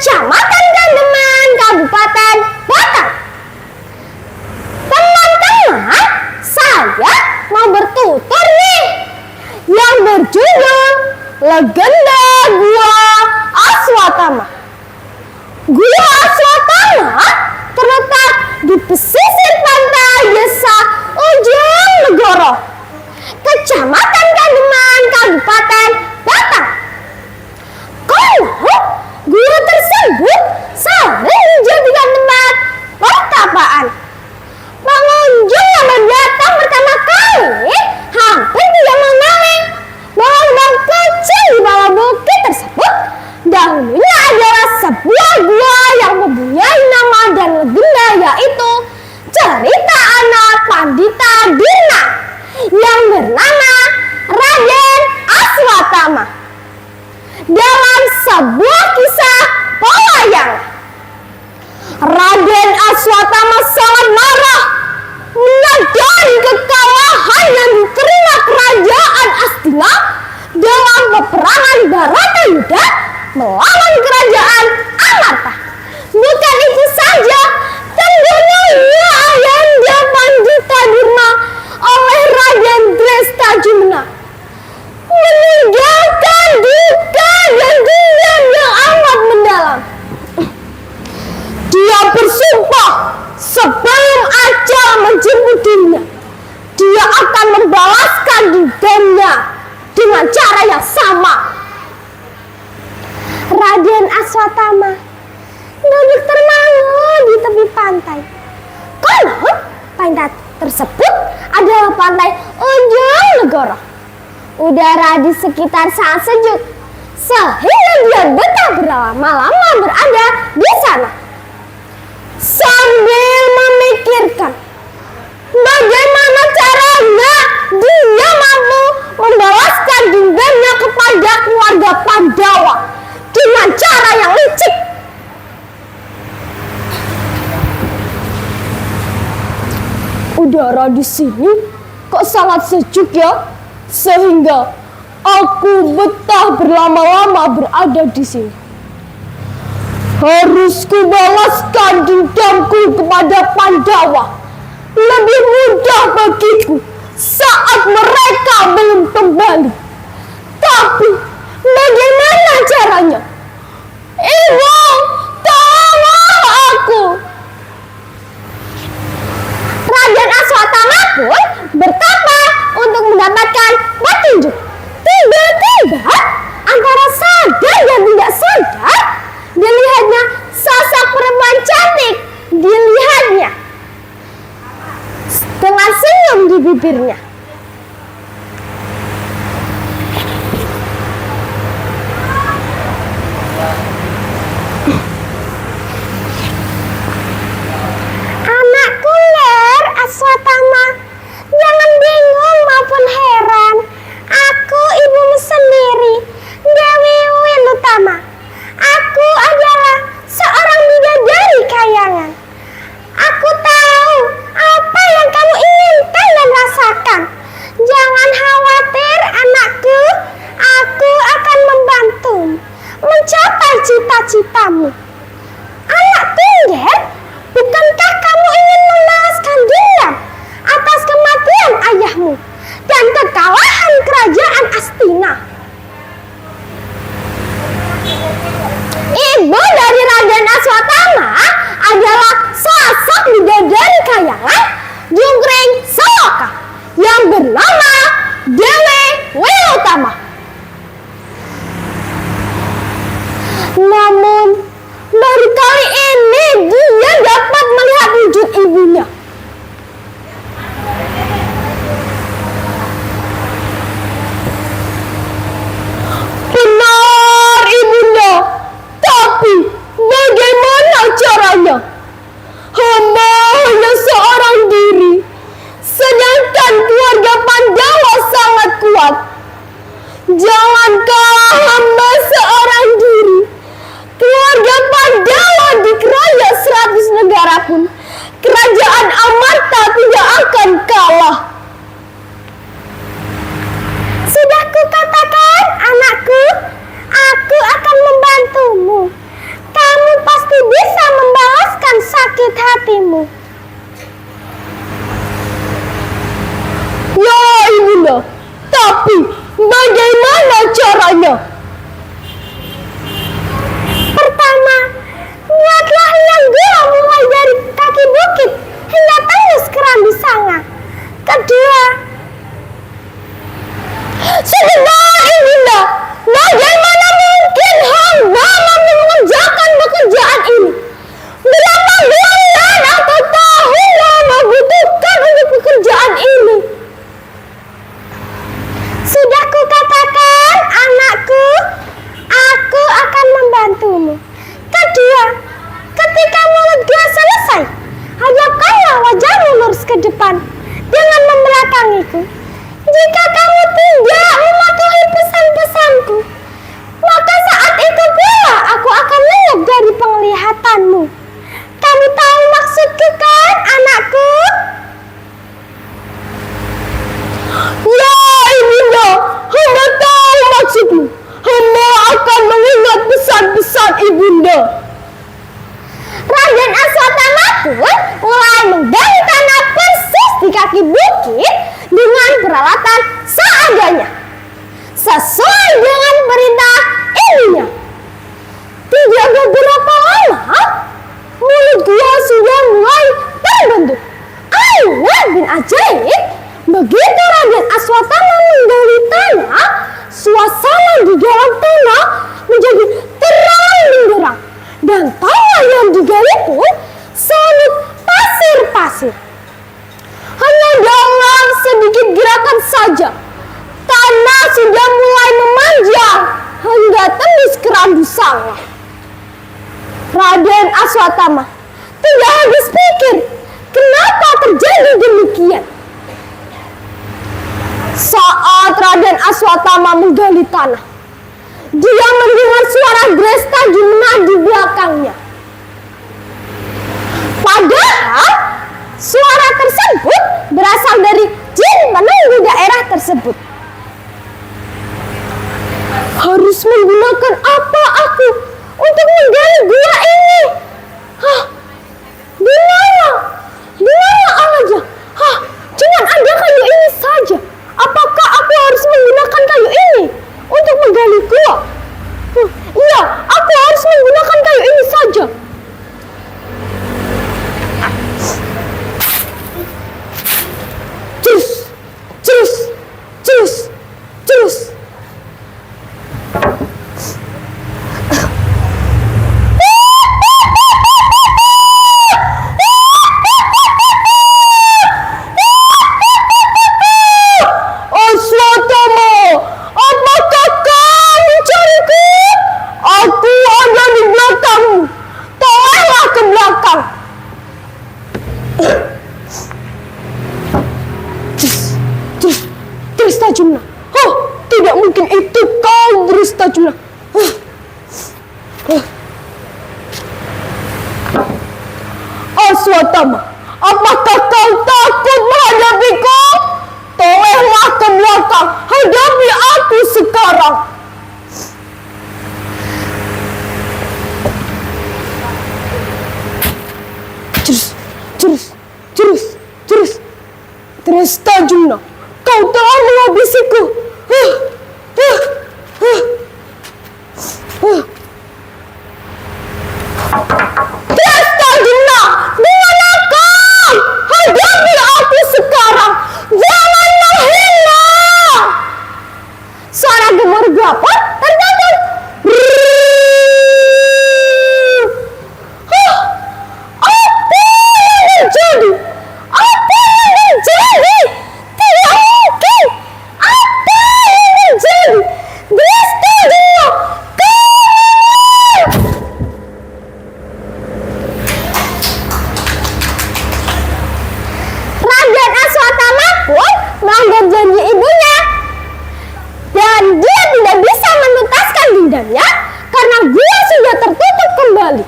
Kecamatan Gandeman, Kabupaten Batang. Teman-teman, saya mau bertutur nih yang berjudul Legenda Gua Aswatama. Gua Aswatama terletak di pesisir pantai Desa Ujung Negoro, Kecamatan Gandeman, Kabupaten Batang. Konon, gua tersebut sering dijadikan tempat pertapaan. Pengunjung yang datang pertama kali hampir tidak mengenali bahwa lubang kecil di bawah bukit tersebut dahulunya adalah sebuah gua yang mempunyai nama dan legenda, yaitu cerita anak Pandita Dirna yang bernama Raden Aswatama. Dalam sebuah kisah pewayangan, Raden Aswatama sangat marah menyadari kekalahan yang diterima kerajaan Astina dalam peperangan Baratayuda melawan kerajaan Amarta. Bukan itu saja, terbunuhnya Ayahanda Pandita Dirna oleh Raden Drestajumena, meninggalkan duka dan dendam yang amat mendalam. Dia bersumpah sebelum ajal menjemput dirinya, dia akan membalaskan dendamnya dengan cara yang sama. Raden Aswatama duduk termangu di tepi pantai. Konon, pantai tersebut adalah pantai Ujung Negoro. Udara di sekitar sangat sejuk, sehingga dia betah berlama-lama berada di sana. Sambil memikirkan bagaimana caranya dia mampu membalaskan dendamnya kepada keluarga Pandawa dengan cara yang licik. Udara di sini kok sangat sejuk ya, sehingga aku betah berlama-lama berada di sini. Harus kubalaskan dendamku kepada Pandawa. Lebih mudah bagiku saat mereka belum kembali. Tapi bagaimana caranya? Ibu, tolong aku. Raden Aswatama pun bertapa untuk mendapatkan petunjuk. Tiba-tiba antara sadar dan tidak sadar, dilihatnya sosok perempuan cantik. Dilihatnya dengan senyum di bibirnya. Anakku Ler Aswatama, jangan bingung maupun heran. Aku ibumu sendiri, Dewi Winutama. Aku adalah seorang bidadari kayangan. Aku tahu apa yang kamu inginkan dan rasakan. Jangan khawatir anakku, aku akan membantumu mencapai cita-citamu. Anak tunggal, bukankah kamu ingin membalaskan dendam atas kematian ayahmu dan kekalahan kerajaan Astina? Ibu dari Raden Aswatama adalah sosok bidadari kayangan Jungkring Saloka yang bernama Dewi Winutama. Namun baru kali ini dia dapat melihat wujud ibunya. Benar ibunda, tapi bagaimana caranya? Hamba hanya seorang diri, sedangkan keluarga Pandawa sangat kuat. Jangankan hamba seorang diri, keluarga Pandawa dikeroyok 100 negara pun kerajaan Amarta tidak akan kalah. Sudah kukatakan anakku, aku akan membantumu. Kamu kebaikanmu. Kamu tahu maksudku kan, anakku? Ya, ibunda, hamba tahu maksudmu. Hamba akan mengingat pesan-pesan ibunda. Raden Aswatama pun mulai menggali tanah persis di kaki bukit dengan peralatan seadanya, sesuai dengan perintah ibunya. Tidak beberapa lama, mulut gua sudah mulai terbentuk. Ayat bin ajaib, begitu Raden Aswatama menggali tanah, suasana di dalam tanah menjadi terang benderang, dan tanah yang digali pun sangat pasir-pasir. Hanya dalam sedikit gerakan saja, tanah sudah mulai memanjang hingga tembus ke rambu sawah. Raden Aswatama tidak habis pikir kenapa terjadi demikian. Saat Raden Aswatama menggali tanah, dia mendengar suara Dresta menadi di belakangnya. Padahal suara tersebut berasal dari jin penunggu daerah tersebut. Harus menggunakan apa aku untuk menggali gua ini? Hah? Di mana? Di mana aja? Hah? Cuman ada kayu ini saja. Apakah aku harus menggunakan kayu ini untuk menggali gua? Iya, aku harus menggunakan kayu ini saja. Cus, cus, cus, cus. Dresta. Oh, tidak mungkin itu kau, Dresta. Aswatama, apakah kau takut menghadapiku? Tolonglah ke belakang, hadapi aku sekarang. Terus. Dresta, kau telah menghabisiku. Dresta, di mana kau? Hadapi aku sekarang. Jangan menghina. Suara gemar gapar terdengar. Apa yang terjadi? Tidak mungkin. Apa yang terjadi? Dresta, Raden Aswatama pun melanggar janji ibunya, dan dia tidak bisa menuntaskan dendamnya karena gua sudah tertutup kembali.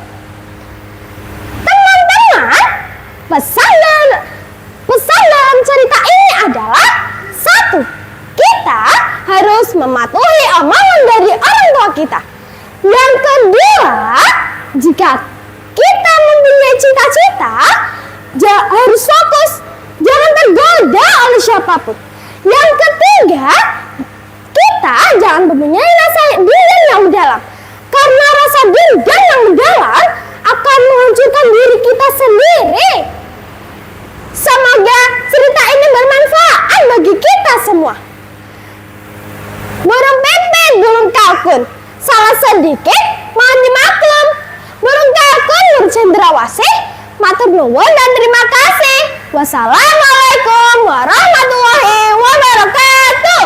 Teman-teman, pesan dalam cerita ini adalah: 1. Kita harus mematuhi omongan dari orang tua kita. Yang kedua, jika kita mempunyai cita-cita, harus fokus, jangan tergoda oleh siapapun. Yang ketiga, kita jangan mempunyai rasa dendam yang mendalam, karena rasa dendam yang mendalam akan menghancurkan diri kita sendiri. Semoga cerita ini bermanfaat bagi kita semua. Burung pipit, burung kalkun, salah sedikit mohon dimaklum. Burung kalkun bercendrawasih, matur nuwun dan terima kasih. Wassalamualaikum warahmatullahi wabarakatuh.